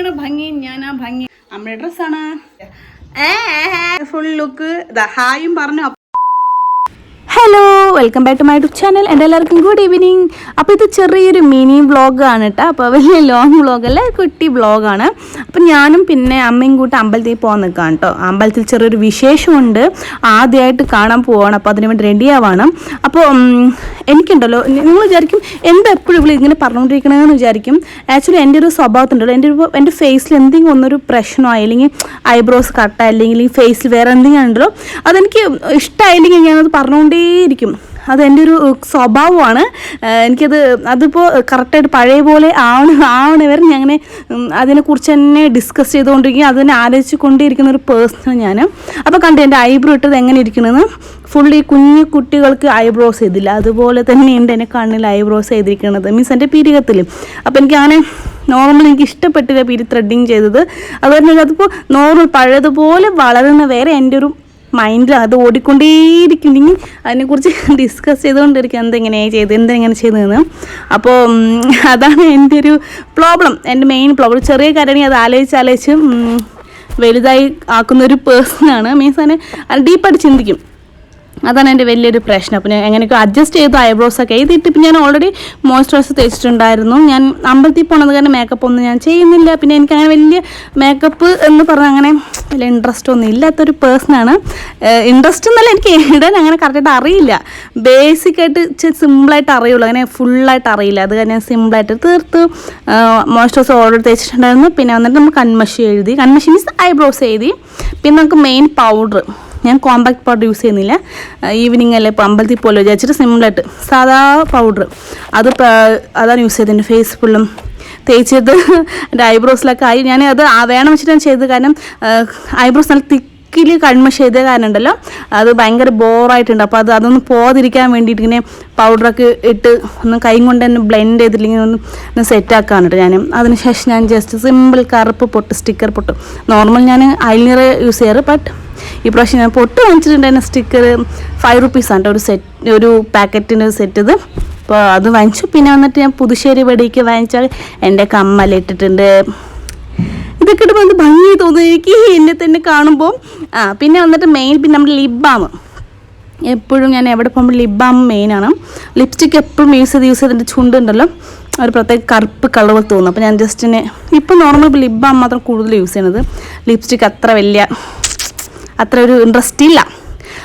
അമ്മയാണ് ഭംഗി, ഞാനാ ഭംഗി. അമ്മയുടെ ഡ്രസ്സാണ്. Full look. ഹായും പറഞ്ഞു. Hello, welcome back to my YouTube channel. എൻ്റെ എല്ലാവർക്കും ഗുഡ് ഈവനിങ്. അപ്പോൾ ഇത് ചെറിയൊരു മിനി വ്ളോഗാണ് കേട്ടോ. അപ്പോൾ വലിയ ലോങ് വ്ളോഗല്ല, കുട്ടി വ്ളോഗാണ്. അപ്പം ഞാനും പിന്നെ അമ്മയും കൂട്ടി അമ്പലത്തിൽ പോകാൻ നിൽക്കാം കേട്ടോ. അമ്പലത്തിൽ ചെറിയൊരു വിശേഷമുണ്ട്, ആദ്യമായിട്ട് കാണാൻ പോവാണ്. അപ്പോൾ അതിന് വേണ്ടി റെഡിയാവാണ്. അപ്പോൾ എനിക്കുണ്ടല്ലോ, നിങ്ങൾ വിചാരിക്കും എന്താ എപ്പോഴും ഇവിടെ ഇങ്ങനെ പറഞ്ഞുകൊണ്ടിരിക്കണമെന്ന് വിചാരിക്കും. ആക്ച്വലി എൻ്റെ ഒരു സ്വഭാവത്തിലുണ്ടല്ലോ, എൻ്റെ ഫേസിൽ എന്തെങ്കിലും ഒന്നൊരു പ്രശ്നമായി, അല്ലെങ്കിൽ ഐബ്രോസ് കട്ടായില്ലെങ്കിൽ ഫേസിൽ വേറെ എന്തെങ്കിലും ഉണ്ടല്ലോ, അതെനിക്ക് ഇഷ്ടമായില്ലെങ്കിൽ ഞാനത് പറഞ്ഞുകൊണ്ടേയിരിക്കും. അതെൻ്റെ ഒരു സ്വഭാവമാണ്. അതിപ്പോൾ കറക്റ്റായിട്ട് പഴയ പോലെ ആവണ വരെ ഞാൻ അങ്ങനെ അതിനെക്കുറിച്ച് തന്നെ ഡിസ്കസ് ചെയ്തുകൊണ്ടിരിക്കും, അതിനെ ആലോചിച്ച് കൊണ്ടിരിക്കുന്ന ഒരു പേഴ്സൺ ഞാൻ. അപ്പോൾ കണ്ടു എൻ്റെ ഐബ്രോ ഇട്ടത് എങ്ങനെ ഇരിക്കണമെന്ന്. ഫുള്ളി കുഞ്ഞു കുട്ടികൾക്ക് ഐബ്രോസ് ചെയ്തില്ല, അതുപോലെ തന്നെയുണ്ട് എൻ്റെ കണ്ണിൽ ഐബ്രോസ് ചെയ്തിരിക്കുന്നത്, മീൻസ് എൻ്റെ പീരികത്തിൽ. അപ്പോൾ എനിക്കങ്ങനെ നോർമൽ എനിക്ക് ഇഷ്ടപ്പെട്ടില്ല പീരി ത്രെഡിങ് ചെയ്തത്. അതുപോലെ അതിപ്പോൾ നോർമൽ പഴയതുപോലെ വളരുന്ന വരെ എൻ്റെ ഒരു മൈൻഡിൽ അത് ഓടിക്കൊണ്ടേയിരിക്കുന്നെങ്കിൽ അതിനെക്കുറിച്ച് ഡിസ്കസ് ചെയ്തുകൊണ്ടിരിക്കും, എന്തെങ്ങനെ ചെയ്തതെന്ന്. അപ്പോൾ അതാണ് എൻ്റെ ഒരു പ്രോബ്ലം, എൻ്റെ മെയിൻ പ്രോബ്ലം. ചെറിയ കാര്യമാണെങ്കിൽ അത് ആലോചിച്ച് വലുതായി ആക്കുന്നൊരു പേഴ്സണാണ്. മീൻസ് അതിനെ ഡീപ്പായിട്ട് ചിന്തിക്കും. അതാണ് എൻ്റെ വലിയൊരു പ്രശ്നം. അപ്പോൾ ഞാൻ എങ്ങനെയൊക്കെ അഡ്ജസ്റ്റ് ചെയ്തു ഐബ്രോസൊക്കെ ചെയ്തിട്ട് ഇപ്പം ഞാൻ ഓൾറെഡി മോയ്സ്ചറൈസർ തേച്ചിട്ടുണ്ടായിരുന്നു. ഞാൻ അമ്പലത്തിൽ പോകണത് കാരണം മേക്കപ്പ് ഒന്നും ഞാൻ ചെയ്യുന്നില്ല. പിന്നെ എനിക്കങ്ങനെ വലിയ മേക്കപ്പ് എന്ന് പറഞ്ഞാൽ അങ്ങനെ വലിയ ഇൻട്രസ്റ്റ് ഒന്നും ഇല്ലാത്തൊരു പേഴ്സണാണ്. ഇൻട്രസ്റ്റ് എന്നല്ല, എനിക്ക് ഇടാൻ അങ്ങനെ കറക്റ്റായിട്ട് അറിയില്ല. ബേസിക്കായിട്ട് സിമ്പിളായിട്ട് അറിയുള്ളൂ, അങ്ങനെ ഫുള്ളായിട്ട് അറിയില്ല. അത് ഞാൻ സിമ്പിളായിട്ട് തീർത്ത് മോയ്സ്ചറൈസർ ഓൾറെഡി തേച്ചിട്ടുണ്ടായിരുന്നു. പിന്നെ വന്നിട്ട് നമ്മൾ കൺമഷി മീൻസ് ഐബ്രോസ് എഴുതി. പിന്നെ നമുക്ക് മെയിൻ പൗഡർ, ഞാൻ കോമ്പാക്ട് പൗഡർ യൂസ് ചെയ്യുന്നില്ല. ഈവനിങ് അല്ലേ ഇപ്പോൾ അമ്പലത്തിൽ പോലെ വിചാരിച്ചിട്ട് സിമ്പിളായിട്ട് സാധാ പൗഡർ അതാണ് യൂസ് ചെയ്തത്. എൻ്റെ ഫേസ് ഫുള്ളും തേച്ചത് എൻ്റെ ഐബ്രോസിലൊക്കെ ആയി. ഞാൻ അത് വേണം വെച്ചിട്ടാണ് ചെയ്തത്. കാരണം ഐബ്രോസ് നല്ല തിക്കിൽ കൺമഷി ചെയ്ത കാരണം ഉണ്ടല്ലോ, അത് ഭയങ്കര ബോറായിട്ടുണ്ട്. അപ്പോൾ അതൊന്ന് പോകാതിരിക്കാൻ വേണ്ടിയിട്ട് ഇങ്ങനെ പൗഡറൊക്കെ ഇട്ട് ഒന്ന് കൈ കൊണ്ട് തന്നെ ബ്ലെൻഡ് ചെയ്തില്ലെങ്കിൽ ഒന്ന് സെറ്റാക്കാണ് കേട്ടോ. അതിനുശേഷം ഞാൻ ജസ്റ്റ് സിമ്പിൾ കറുപ്പ് പൊട്ട്, സ്റ്റിക്കർ പൊട്ട്. നോർമൽ ഞാൻ ഐലൈനർ യൂസ് ചെയ്യാറ്, ബട്ട് ഈ പ്രാവശ്യം ഞാൻ പൊട്ട് വാങ്ങിച്ചിട്ടുണ്ടായിരുന്നു. സ്റ്റിക്കർ 5 റുപ്പീസാണ് ഒരു പാക്കറ്റിൻ്റെ സെറ്റ്. ഇത് അപ്പോൾ അത് വാങ്ങിച്ചു. പിന്നെ വന്നിട്ട് ഞാൻ പുതുശ്ശേരി വെടിക്ക് വാങ്ങിച്ചാൽ എൻ്റെ കമ്മലിട്ടിട്ടുണ്ട്. ഇതൊക്കെ ഇടുമ്പോൾ എന്ത് ഭംഗി തോന്നുന്നു എനിക്ക് എന്നെ തന്നെ കാണുമ്പോൾ. പിന്നെ വന്നിട്ട് പിന്നെ നമ്മുടെ ലിപ് ബാം. എപ്പോഴും ഞാൻ എവിടെ പോകുമ്പോൾ ലിപ് ബാം മെയിനാണ്. ലിപ്സ്റ്റിക്ക് എപ്പോഴും യൂസ് ചെയ്തിട്ട് ചുണ്ടുണ്ടല്ലോ ഒരു പ്രത്യേക കറുപ്പ് കളർ തോന്നും. അപ്പോൾ ഞാൻ ജസ്റ്റ് ഇപ്പോൾ നോർമൽ ലിപ് ബാം മാത്രം കൂടുതൽ യൂസ് ചെയ്യുന്നത്. ലിപ്സ്റ്റിക്ക് അത്ര ഒരു ഇൻട്രസ്റ്റ് ഇല്ല.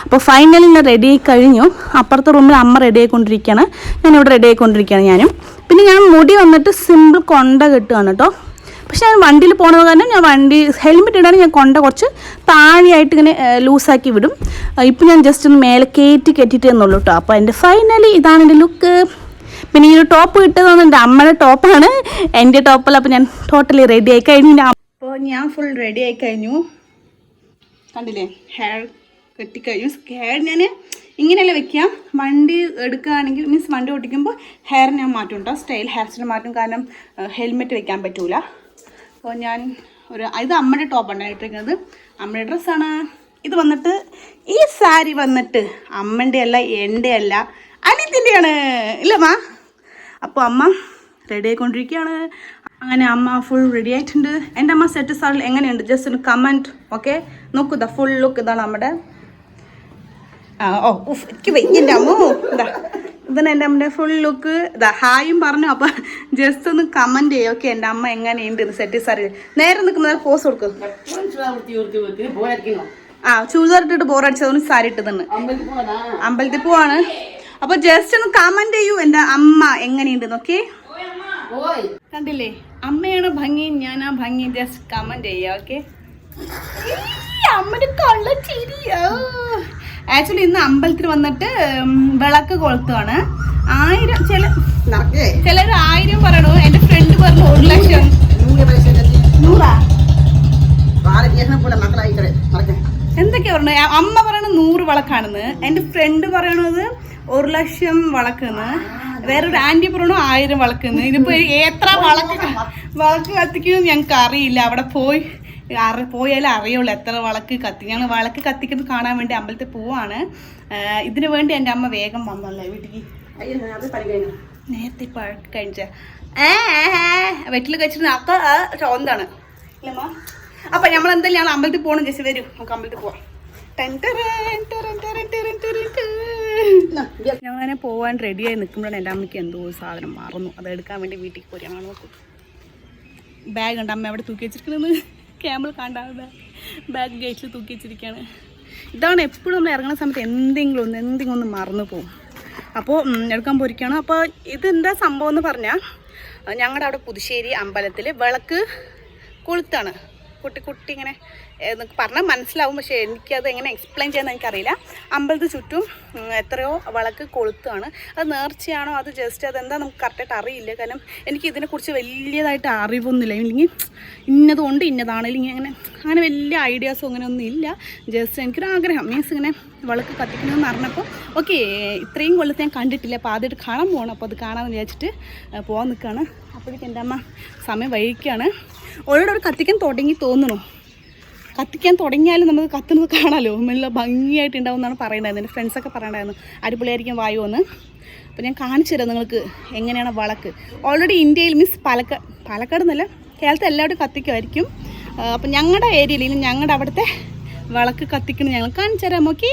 അപ്പോൾ ഫൈനലി ഞാൻ റെഡി ആയി കഴിഞ്ഞു. അപ്പുറത്തെ റൂമിൽ അമ്മ റെഡി ആയിക്കൊണ്ടിരിക്കുകയാണ്, ഞാനിവിടെ റെഡി ആയിക്കൊണ്ടിരിക്കുകയാണ് ഞാനും. പിന്നെ ഞാൻ മുടി വന്നിട്ട് സിമ്പിൾ കൊണ്ട കെട്ടുകയാണ് കേട്ടോ. പക്ഷെ ഞാൻ വണ്ടിയിൽ പോകുന്നത് കാരണം ഞാൻ ഹെൽമെറ്റ് ഇടാനും ഞാൻ കൊണ്ട കുറച്ച് താഴെയായിട്ട് ഇങ്ങനെ ലൂസാക്കി വിടും. ഇപ്പം ഞാൻ ജസ്റ്റ് ഒന്ന് മേലെ കെട്ടിയിട്ടേ എന്നുള്ളൂ കേട്ടോ. അപ്പോൾ എൻ്റെ ഫൈനലി ഇതാണ് എൻ്റെ ലുക്ക്. പിന്നെ ഈ ഒരു ടോപ്പ് കിട്ടുന്നത് എൻ്റെ അമ്മയുടെ ടോപ്പാണ്, എൻ്റെ ടോപ്പല്ല. അപ്പോൾ ഞാൻ ടോട്ടലി റെഡി ആയി കഴിഞ്ഞു. അപ്പോൾ ഞാൻ ഫുൾ റെഡി ആയി കഴിഞ്ഞു. കണ്ടില്ലേ, ഹെയർ കെട്ടിക്കഴിഞ്ഞു. ഹെയർ ഞാൻ ഇങ്ങനെയല്ല വെക്കുക, വണ്ടി എടുക്കുകയാണെങ്കിൽ മീൻസ് വണ്ടി ഓടിക്കുമ്പോൾ ഹെയർ ഞാൻ മാറ്റും കേട്ടോ, ഹെയർ സ്റ്റൈൽ മാറ്റും. കാരണം ഹെൽമെറ്റ് വെക്കാൻ പറ്റൂല. അപ്പോൾ ഞാൻ ഇത് അമ്മയുടെ ടോപ്പാണ് ഇട്ടിരിക്കുന്നത്, അമ്മയുടെ ഡ്രസ്സാണ്. ഇത് വന്നിട്ട് ഈ സാരി വന്നിട്ട് അമ്മൻ്റെ അല്ല, എൻ്റെ അല്ല, അനിയത്തിൻ്റെയാണ് ഇല്ലമ്മ. അപ്പോൾ അമ്മ റെഡി ആയിക്കൊണ്ടിരിക്കുകയാണ്. അങ്ങനെ അമ്മ ഫുൾ റെഡി ആയിട്ടുണ്ട്. എൻ്റെ അമ്മ സെറ്റ് സാറിൽ എങ്ങനെയുണ്ട് ജസ്റ്റ് ഒന്ന് കമൻറ്റ്. ഓക്കെ, നോക്കൂ, ഇതാ ഫുൾ ലുക്ക് ഇതാണ് നമ്മുടെ. എനിക്ക് വയ്യൻ്റെ അമ്മ. ഇതാണ് എൻ്റെ അമ്മയുടെ ഫുൾ ലുക്ക്. ഹായും പറഞ്ഞു. അപ്പോൾ ജസ്റ്റ് ഒന്ന് കമൻറ്റ് ചെയ്യും. ഓക്കെ, എൻ്റെ അമ്മ എങ്ങനെയുണ്ട് സെറ്റ് സാറിൽ. നേരെ നിൽക്കുന്നത് പോസ് കൊടുക്കും. ചൂസർ ഇട്ടിട്ട് ബോറടിച്ചതുകൊണ്ട് സാരി ഇട്ടതാണ്. അമ്പലത്തിൽ പോവാണ്. അപ്പോൾ ജസ്റ്റ് ഒന്ന് കമൻറ്റ് ചെയ്യൂ എൻ്റെ അമ്മ എങ്ങനെയുണ്ടെന്ന്. ഓക്കെ, കണ്ടില്ലേ, അമ്മയാണ് ഭംഗി, ഞാനാ ഭംഗി. ജസ്റ്റ് കമന്റ് ചെയ്യാം. ഓക്കെ, അമ്മയുടെ കള്ള ചിരി. ആക്ച്വലി ഇന്ന് അമ്പലത്തിൽ വന്നിട്ട് വിളക്ക് കൊളുത്തുവാണ്. 1000 ചിലർ 1000 പറയണു. എൻ്റെ ഫ്രണ്ട് പറഞ്ഞു 1 ലക്ഷം. എന്തൊക്കെയാ പറഞ്ഞത്? അമ്മ പറയണ 100 വിളക്കാണെന്ന്, എൻ്റെ ഫ്രണ്ട് പറയണത് 1 ലക്ഷം വിളക്കെന്ന്, വേറൊരു ആൻറ്റി പറയണു 1000 വിളക്കെന്ന്. ഇതിപ്പോൾ എത്ര വിളക്ക് കത്തിക്കുമെന്ന് ഞങ്ങൾക്ക് അറിയില്ല. അവിടെ പോയാലേ അറിയുള്ളൂ എത്ര വിളക്ക് കത്തി. ഞങ്ങൾ വിളക്ക് കത്തിക്കുന്നത് കാണാൻ വേണ്ടി അമ്പലത്തിൽ പോവാണ്. ഇതിനു വേണ്ടി എൻ്റെ അമ്മ വേഗം വന്നല്ലേ വീട്ടിലേക്ക്. നേരത്തെ പഴക്ക് കഴിച്ച വെറ്റിൽ കഴിച്ചിട്ട് അക്ക ചോന്താണ്. അപ്പം നമ്മൾ എന്തായാലും ഞങ്ങൾ അമ്പലത്തിൽ പോകണം. ജസ്റ്റ് വരും, നമുക്ക് അമ്പലത്തിൽ പോവാം. ഞങ്ങളങ്ങനെ പോകാൻ റെഡിയായി നിൽക്കുമ്പോഴാണ് എൻ്റെ അമ്മയ്ക്ക് എന്തോ ഒരു സാധനം മറന്നു. അത് എടുക്കാൻ വേണ്ടി വീട്ടിൽ പോരുകയാണ്. നോക്കും, ബാഗ് ഉണ്ട് അമ്മ അവിടെ തൂക്കി വെച്ചിരിക്കുന്നത്. ക്യാമ്പിൽ കണ്ടാണ് ബാഗ് ഗേറ്റിൽ തൂക്കി വെച്ചിരിക്കുകയാണ്. ഇതാണ് എപ്പോഴും നമ്മൾ ഇറങ്ങുന്ന സമയത്ത് എന്തെങ്കിലും ഒന്ന് മറന്നു പോകും. അപ്പോൾ എടുക്കാൻ പോയിരിക്കുകയാണ്. അപ്പോൾ ഇതെന്താ സംഭവം എന്ന് പറഞ്ഞാൽ, ഞങ്ങളുടെ അവിടെ പുതുശ്ശേരി അമ്പലത്തിൽ വിളക്ക് കൊളുത്താണ്. കുട്ടി ഇങ്ങനെ പറഞ്ഞാൽ മനസ്സിലാവും, പക്ഷേ എനിക്കത് എങ്ങനെ എക്സ്പ്ലെയിൻ ചെയ്യാൻ എനിക്കറിയില്ല. അമ്പലത്തിന് ചുറ്റും എത്രയോ വിളക്ക് കൊളുത്താണ്. അത് നേർച്ചയാണോ അത് ജസ്റ്റ് അതെന്താ നമുക്ക് കറക്റ്റായിട്ട് അറിയില്ല. കാരണം എനിക്ക് ഇതിനെക്കുറിച്ച് വലിയതായിട്ട് അറിവൊന്നുമില്ല. ഇല്ലെങ്കിൽ ഇന്നതുകൊണ്ട് ഇന്നതാണ്, ഇല്ലെങ്കിൽ അങ്ങനെ വലിയ ഐഡിയാസോ അങ്ങനെ ഒന്നും ഇല്ല. ജസ്റ്റ് എനിക്കൊരു ആഗ്രഹം, മീൻസ് ഇങ്ങനെ വിളക്ക് കത്തിക്കണമെന്ന് പറഞ്ഞപ്പോൾ ഓക്കെ ഇത്രയും കൊല്ലത്ത് ഞാൻ കണ്ടിട്ടില്ല, അപ്പോൾ ആദ്യമായിട്ട് കാണാൻ പോകണം. അപ്പോൾ അത് കാണാമെന്ന് വിചാരിച്ചിട്ട് പോകാൻ നിൽക്കുകയാണ്. അപ്പോഴേക്കും എൻ്റെ അമ്മ സമയം വൈകിക്കുകയാണ്. ഓരോടെ കത്തിക്കാൻ തുടങ്ങി തോന്നണു. കത്തിക്കാൻ തുടങ്ങിയാലും നമുക്ക് കത്തുന്നത് കാണാമല്ലോ, നല്ല ഭംഗിയായിട്ടുണ്ടാവും എന്നാണ് പറയണ്ടായിരുന്നു. എൻ്റെ ഫ്രണ്ട്സൊക്കെ പറയണ്ടായിരുന്നു അടിപൊളിയായിരിക്കും വായു എന്ന്. അപ്പോൾ ഞാൻ കാണിച്ചു തരാം നിങ്ങൾക്ക് എങ്ങനെയാണ് വിളക്ക്. ഓൾറെഡി ഇന്ത്യയിൽ മീൻസ് പാലക്കാട് എന്നല്ല, കേരളത്തിൽ എല്ലാവരും കത്തിക്കുമായിരിക്കും. അപ്പം ഞങ്ങളുടെ ഏരിയയിൽ ഞങ്ങളുടെ അവിടുത്തെ വിളക്ക് കത്തിക്കണം ഞങ്ങൾ കാണിച്ചു തരാം. ഓക്കെ,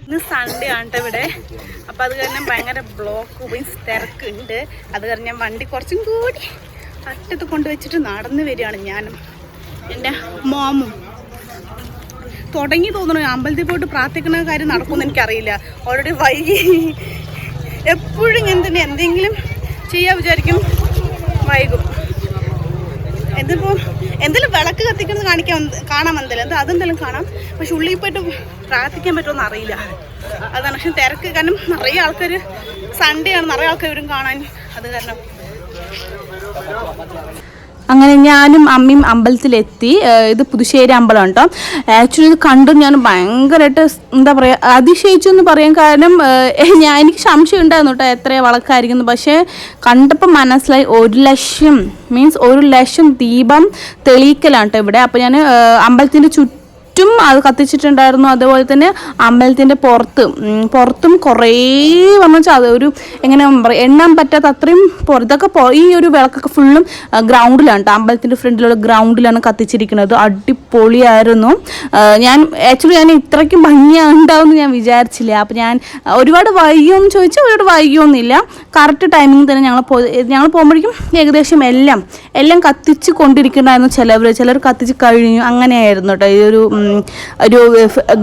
ഇന്ന് സൺഡേ ആണ് കേട്ടോ ഇവിടെ. അപ്പോൾ അത് കാരണം ഭയങ്കര ബ്ലോക്ക് മീൻസ് തിരക്കുണ്ട്. അത് കാരണം ഞാൻ വണ്ടി കുറച്ചും കൂടി അറ്റത്ത് കൊണ്ടുവച്ചിട്ട് നടന്നു വരികയാണ് ഞാനും എൻ്റെ മോമും. തുടങ്ങി തോന്നുന്നു അമ്പലത്തിൽ പോയിട്ട് പ്രാർത്ഥിക്കുന്ന കാര്യം നടക്കുമെന്ന് എനിക്കറിയില്ല. ഓൾറെഡി വൈകി. എപ്പോഴും ഇങ്ങനെ തന്നെ എന്തെങ്കിലും ചെയ്യാൻ വിചാരിക്കും, വൈകും. എന്തെങ്കിലും വിളക്ക് കത്തിക്കുന്നത് കാണാൻ എന്തെങ്കിലും അതെന്തെങ്കിലും കാണാം. പക്ഷെ ഉള്ളിൽ പോയിട്ട് പ്രാർത്ഥിക്കാൻ പറ്റുമെന്ന് അറിയില്ല. അതാണ്. പക്ഷെ തിരക്ക് കാരണം നിറയെ ആൾക്കാർ, സൺഡേ ആണ്, നിറയെ ആൾക്കാർ വരും കാണാൻ. അത് കാരണം അങ്ങനെ ഞാനും അമ്മയും അമ്പലത്തിലെത്തി. ഇത് പുതുശ്ശേരി അമ്പലം കേട്ടോ. ആക്ച്വലി ഇത് കണ്ടു ഞാൻ ഭയങ്കരമായിട്ട് എന്താ പറയുക അതിശയിച്ചു എന്ന് പറയാൻ കാരണം എനിക്ക് സംശയം ഉണ്ടായിരുന്നു കേട്ടോ എത്ര വിളക്കായിരിക്കുന്നു. പക്ഷേ കണ്ടപ്പോൾ മനസ്സിലായി 1,00,000 മീൻസ് 1,00,000 ദീപം തെളിയിക്കലാണ് കേട്ടോ ഇവിടെ. അപ്പോൾ ഞാൻ അമ്പലത്തിൻ്റെ ചുറ്റും അത് കത്തിച്ചിട്ടുണ്ടായിരുന്നു. അതുപോലെ തന്നെ അമ്പലത്തിൻ്റെ പുറത്തും കുറേ വന്നു അത് ഒരു എങ്ങനെ പറയുക എണ്ണാൻ പറ്റാത്ത അത്രയും ഇതൊക്കെ ഈ ഒരു വിളക്കൊക്കെ ഫുള്ളും ഗ്രൗണ്ടിലാണ് കേട്ടോ. അമ്പലത്തിൻ്റെ ഫ്രണ്ടിലുള്ള ഗ്രൗണ്ടിലാണ് കത്തിച്ചിരിക്കുന്നത്. അടിപൊളിയായിരുന്നു. ഞാൻ ഇത്രയ്ക്കും ഭംഗിയുണ്ടാവുമെന്ന് ഞാൻ വിചാരിച്ചില്ല. അപ്പോൾ ഞാൻ ഒരുപാട് വൈകിയോന്ന് ചോദിച്ചാൽ ഒരുപാട് വൈകിയൊന്നുമില്ല. കറക്റ്റ് ടൈമിങ് തന്നെ ഞങ്ങൾ പോകുമ്പോഴേക്കും ഏകദേശം എല്ലാം കത്തിച്ച് കൊണ്ടിരിക്കുന്നുണ്ടായിരുന്നു. ചിലർ കത്തിച്ച് കഴിഞ്ഞു. അങ്ങനെയായിരുന്നു കേട്ടോ ഈ ഒരു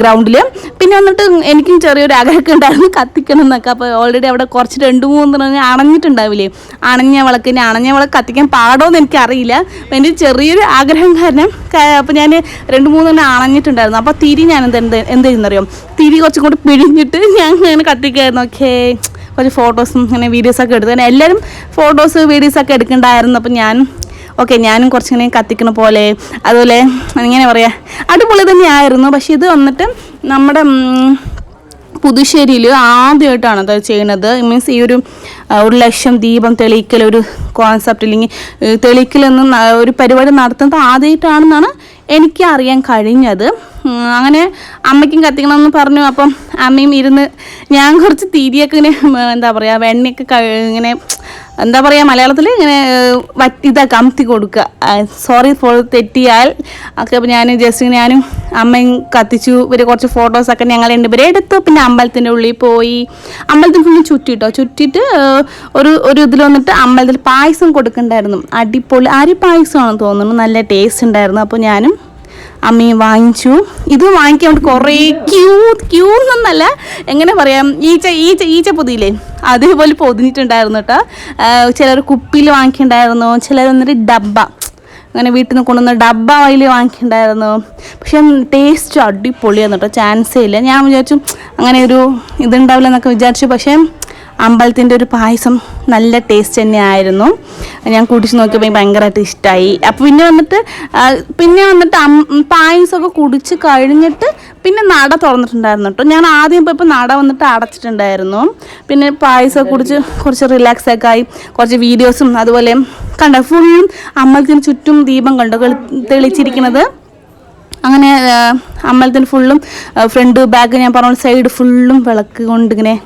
ഗ്രൗണ്ടിൽ. പിന്നെ വന്നിട്ട് എനിക്കും ചെറിയൊരു ആഗ്രഹമൊക്കെ ഉണ്ടായിരുന്നു കത്തിക്കണം എന്നൊക്കെ. അപ്പോൾ ഓൾറെഡി അവിടെ കുറച്ച് 2-3 അണഞ്ഞിട്ടുണ്ടാവില്ലേ, അണഞ്ഞ വിളക്ക് കത്തിക്കാൻ പാടോയെന്ന് എനിക്കറിയില്ല. അപ്പോൾ എൻ്റെ ചെറിയൊരു ആഗ്രഹം കാരണം അപ്പോൾ ഞാൻ 2-3 അണഞ്ഞിട്ടുണ്ടായിരുന്നു. അപ്പോൾ തിരി ഞാൻ എന്ത് ചെയ്യുന്നറിയോ, തിരി കുറച്ചും കൂടി പിഴിഞ്ഞിട്ട് ഞാൻ ഇങ്ങനെ കത്തിക്കായിരുന്നു. ഓക്കെ, കുറച്ച് ഫോട്ടോസും അങ്ങനെ വീഡിയോസൊക്കെ എടുത്തു. അങ്ങനെ എല്ലാവരും ഫോട്ടോസ് വീഡിയോസൊക്കെ എടുക്കണ്ടായിരുന്നു. അപ്പോൾ ഞാനും കുറച്ചിങ്ങനെ കത്തിക്കണ പോലെ അതുപോലെ ഇങ്ങനെ പറയാം അടിപൊളി തന്നെയായിരുന്നു. പക്ഷെ ഇത് വന്നിട്ട് നമ്മുടെ പുതുശ്ശേരിയിൽ ആദ്യമായിട്ടാണ് അത് ചെയ്യുന്നത്. മീൻസ് ഈ ഒരു 1,00,000 ദീപം തെളിയിക്കൽ ഒരു കോൺസെപ്റ്റ് ഇല്ലെങ്കിൽ തെളിയിക്കലൊന്നും ഒരു പരിപാടി നടത്തുന്നത് ആദ്യമായിട്ടാണെന്നാണ് എനിക്ക് അറിയാൻ കഴിഞ്ഞത്. അങ്ങനെ അമ്മയ്ക്കും കത്തിക്കണമെന്ന് പറഞ്ഞു. അപ്പം അമ്മയും ഇരുന്ന് ഞാൻ കുറച്ച് തിരിയൊക്കെ ഇങ്ങനെ എന്താ പറയുക വെണ്ണയൊക്കെ ഇങ്ങനെ എന്താ പറയുക മലയാളത്തിൽ ഇങ്ങനെ ഇതൊക്കെ അമർത്തി കൊടുക്കുക. സോറി ഫോർ തെറ്റിയാൽ ഒക്കെ. അപ്പോൾ ഞാൻ ജസ്റ്റ് ഞാനും അമ്മയും കത്തിച്ചു. ഇവർ കുറച്ച് ഫോട്ടോസൊക്കെ ഞങ്ങൾ രണ്ടുപേരെ എടുത്തു. പിന്നെ അമ്പലത്തിൻ്റെ ഉള്ളിൽ പോയി. അമ്പലത്തിൽ ഫുള്ള് ചുറ്റിയിട്ട് ഒരു ഇതിൽ വന്നിട്ട് അമ്പലത്തിൽ പായസം കൊടുക്കണ്ടായിരുന്നു. അടിപൊളി അരി പായസമാണെന്ന് തോന്നുന്നു. നല്ല ടേസ്റ്റ് ഉണ്ടായിരുന്നു. അപ്പോൾ ഞാനും അമ്മയും വാങ്ങിച്ചു. ഇത് വാങ്ങിക്കാൻ വേണ്ടി കുറേ ക്യൂ എന്നല്ല എങ്ങനെ പറയാം ഈച്ച പൊതിയില്ലേ അതേപോലെ പൊതിഞ്ഞിട്ടുണ്ടായിരുന്നു കേട്ടോ. ചിലർ കുപ്പിയിൽ വാങ്ങിയിട്ടുണ്ടായിരുന്നു, ചിലർ വന്നിട്ട് ഡബ്ബ അങ്ങനെ വീട്ടിൽ നിന്ന് കൊണ്ടുവന്ന ഡബ്ബ അതിൽ വാങ്ങിയിട്ടുണ്ടായിരുന്നു. പക്ഷെ ടേസ്റ്റ് അടിപൊളിയായിരുന്നു കേട്ടോ, ചാൻസേ ഇല്ല. ഞാൻ വിചാരിച്ചു അങ്ങനെ ഒരു ഇതുണ്ടാവില്ല എന്നൊക്കെ വിചാരിച്ചു. പക്ഷേ അമ്പലത്തിൻ്റെ ഒരു പായസം നല്ല ടേസ്റ്റ് തന്നെയായിരുന്നു. ഞാൻ കുടിച്ച് നോക്കിയപ്പോൾ ഭയങ്കരമായിട്ട് ഇഷ്ടമായി. അപ്പോൾ പിന്നെ വന്നിട്ട് പായസമൊക്കെ കുടിച്ച് കഴിഞ്ഞിട്ട് പിന്നെ നട തുറന്നിട്ടുണ്ടായിരുന്നു കേട്ടോ. ഞാൻ ആദ്യം പോയപ്പോൾ നട വന്നിട്ട് അടച്ചിട്ടുണ്ടായിരുന്നു. പിന്നെ പായസമൊക്കെ കുടിച്ച് കുറച്ച് റിലാക്സൊക്കെ ആയി. കുറച്ച് വീഡിയോസും അതുപോലെ ഫുള്ളും അമ്പലത്തിന് ചുറ്റും ദീപം തെളിച്ചിരിക്കുന്നത്. അങ്ങനെ അമ്പലത്തിന് ഫുള്ളും ഫ്രണ്ട് ബാക്ക് ഞാൻ പറഞ്ഞ സൈഡ് ഫുള്ളും വിളക്ക് കൊണ്ടിങ്ങനെ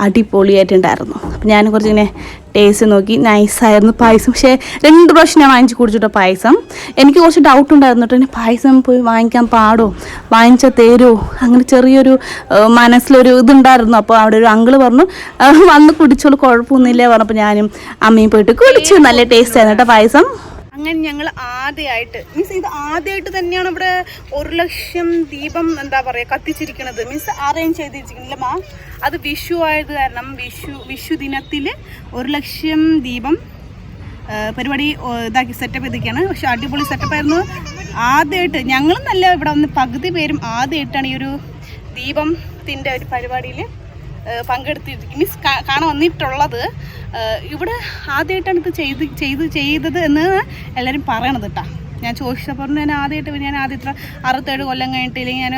അടിപൊളിയായിട്ടുണ്ടായിരുന്നു. അപ്പം ഞാൻ കുറച്ചിങ്ങനെ ടേസ്റ്റ് നോക്കി, നൈസായിരുന്നു പായസം. പക്ഷേ 2 പ്രാവശ്യം ഞാൻ വാങ്ങിച്ച് കുടിച്ചിട്ടോ പായസം. എനിക്ക് കുറച്ച് ഡൗട്ട് ഉണ്ടായിരുന്നു കേട്ടോ, ഇനി പായസം പോയി വാങ്ങിക്കാൻ പാടോ, വാങ്ങിച്ചാൽ തരുമോ, അങ്ങനെ ചെറിയൊരു മനസ്സിലൊരു ഇതുണ്ടായിരുന്നു. അപ്പോൾ അവിടെ ഒരു അങ്കിള് പറഞ്ഞു വന്ന് കുടിച്ചോളൂ, കുഴപ്പമൊന്നുമില്ല പറഞ്ഞപ്പോൾ ഞാനും അമ്മയും പോയിട്ട് കുടിച്ചു. നല്ല ടേസ്റ്റ് ആയിരുന്നു കേട്ടോ പായസം. അങ്ങനെ ഞങ്ങൾ ആദ്യമായിട്ട് മീൻസ് ഇത് ആദ്യമായിട്ട് തന്നെയാണ് ഇവിടെ 1 ലക്ഷം ദീപം എന്താ പറയുക കത്തിച്ചിരിക്കുന്നത്. മീൻസ് അറേഞ്ച് ചെയ്തിരിക്കുന്നില്ല മാ, അത് വിഷു ആയത് കാരണം വിഷു ദിനത്തിൽ 1 ലക്ഷം ദീപം പരിപാടി ഇതാക്കി സെറ്റപ്പ് ചെയ്തിരിക്കുകയാണ്. പക്ഷെ അടിപൊളി സെറ്റപ്പായിരുന്നു. ആദ്യമായിട്ട് ഞങ്ങളും നല്ല ഇവിടെ വന്ന് പകുതി പേരും ആദ്യമായിട്ടാണ് ഈ ഒരു ദീപത്തിൻ്റെ ഒരു പരിപാടിയിൽ പങ്കെടുത്തിരിക്കും മീൻസ് കാണാൻ വന്നിട്ടുള്ളത്. ഇവിടെ ആദ്യമായിട്ടാണ് ഇത് ചെയ്തത് എന്ന് എല്ലാവരും പറയണത് കേട്ടോ. ഞാൻ ചോദിച്ചപ്പോൾ ഞാൻ ആദ്യമായിട്ട് ഇത്ര 67 കൊല്ലം കഴിഞ്ഞിട്ട്, ഇല്ലെങ്കിൽ ഞാൻ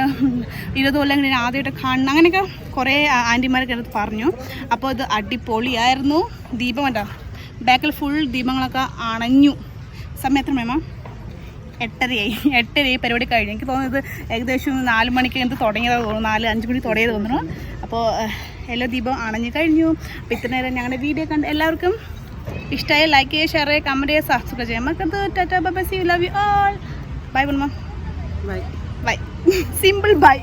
20 കൊല്ലം കഴിഞ്ഞ് ആദ്യമായിട്ട് കാണണം, അങ്ങനെയൊക്കെ കുറേ ആൻറ്റിമാരൊക്കെ അടുത്ത് പറഞ്ഞു. അപ്പോൾ ഇത് അടിപൊളിയായിരുന്നു. ദീപം കേട്ടോ, ബാക്കിൽ ഫുൾ ദീപങ്ങളൊക്കെ അണഞ്ഞു. സമയത്തിന് മേമ 8:30 പരിപാടി കഴിഞ്ഞു. എനിക്ക് തോന്നുന്നത് ഏകദേശം 4 മണിക്ക് എന്ത് തുടങ്ങിയതാണ് തോന്നുന്നു, 4-5 മണി തുടങ്ങിയത് തോന്നുന്നു. അപ്പോൾ എല്ലാ ദീപം അണഞ്ഞു കഴിഞ്ഞു. അപ്പോൾ ഇത്ര നേരം ഞങ്ങളുടെ വീഡിയോ കണ്ട് എല്ലാവർക്കും ഇഷ്ടമായി ലൈക്ക് ചെയ്യുക, ഷെയർ ചെയ്യുക, കമൻറ്റ് ചെയ്യുക, സബ്സ്ക്രൈബ് ചെയ്യുക. മക്കത്ത് tata bye bye, see you, love you all. Bye bye. Simple by.